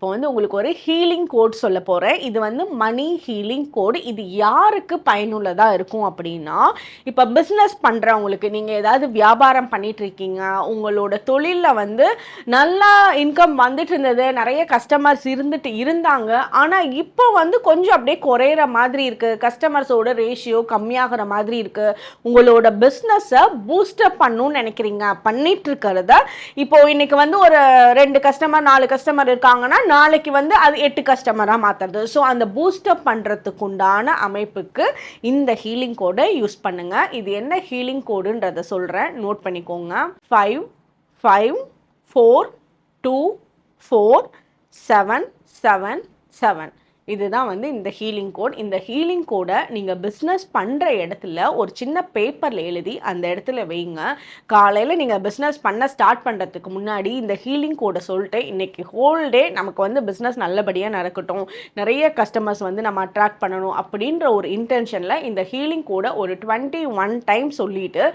இப்போ வந்து உங்களுக்கு ஒரு ஹீலிங் கோட் சொல்ல போகிறேன். இது வந்து மணி ஹீலிங் கோட். இது யாருக்கு பயனுள்ளதாக இருக்கும் அப்படின்னா, இப்போ பிஸ்னஸ் பண்ணுறவங்களுக்கு, நீங்கள் ஏதாவது வியாபாரம் பண்ணிட்டு இருக்கீங்க, உங்களோட தொழிலில் வந்து நல்லா இன்கம் வந்துட்டு இருந்தது, நிறைய கஸ்டமர்ஸ் இருந்தாங்க. ஆனால் இப்போ வந்து கொஞ்சம் அப்படியே குறையிற மாதிரி இருக்குது, கஸ்டமர்ஸோட ரேஷியோ கம்மியாகிற மாதிரி இருக்குது. உங்களோட பிஸ்னஸை பூஸ்டப் பண்ணணும்னு நினைக்கிறீங்க, பண்ணிட்டு இருக்கிறத இப்போ இன்னைக்கு வந்து ஒரு 2 கஸ்டமர் 4 கஸ்டமர் இருக்காங்கன்னா நாளைக்கு வந்து அது 8 கஸ்டமராக மாற்றுறது. ஸோ அந்த பூஸ்டப் பண்ணுறதுக்கு உண்டான அமைப்புக்கு இந்த ஹீலிங் கோடை யூஸ் பண்ணுங்க. இது என்ன ஹீலிங் கோடுன்றதை சொல்கிறேன், நோட் பண்ணிக்கோங்க. 5 5 4 2 4 7 7 7. இதுதான் வந்து இந்த ஹீலிங் கோட். இந்த ஹீலிங் கோடை நீங்கள் பிஸ்னஸ் பண்ணுற இடத்துல ஒரு சின்ன பேப்பரில் எழுதி அந்த இடத்துல வைங்க. காலையில் நீங்கள் பிஸ்னஸ் பண்ண ஸ்டார்ட் பண்ணுறதுக்கு முன்னாடி இந்த ஹீலிங் கோடை சொல்லிட்டு இன்றைக்கி ஹோல் டே நமக்கு வந்து பிஸ்னஸ் நல்லபடியாக நடக்கட்டும், நிறைய கஸ்டமர்ஸ் வந்து நம்ம அட்ராக்ட் பண்ணணும் அப்படின்ற ஒரு இன்டென்ஷனில் இந்த ஹீலிங் கோடை ஒரு 21 டைம் சொல்லிவிட்டு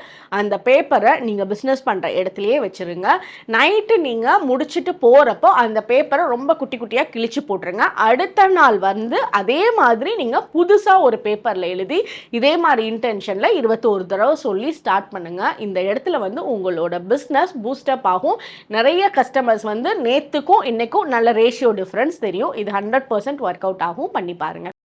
அந்த பேப்பரை நீங்கள் பிஸ்னஸ் பண்ணுற இடத்துலையே வச்சுருங்க. நைட்டு நீங்கள் முடிச்சுட்டு போகிறப்போ அந்த பேப்பரை ரொம்ப குட்டி குட்டியாக கிழிச்சு போட்டுருங்க. அடுத்த நாள் வந்து அதே மாதிரி நீங்கள் புதுசாக ஒரு பேப்பரில் எழுதி இதே மாதிரி இன்டென்ஷனில் 21 தடவை சொல்லி ஸ்டார்ட் பண்ணுங்கள். இந்த இடத்துல வந்து உங்களோட பிஸ்னஸ் பூஸ்டப் ஆகும். நிறைய கஸ்டமர்ஸ் வந்து நேற்றுக்கும் இன்றைக்கும் நல்ல ரேஷியோ டிஃப்ரென்ஸ் தெரியும். இது 100% ஒர்க் அவுட் ஆகும். பண்ணி பாருங்கள்.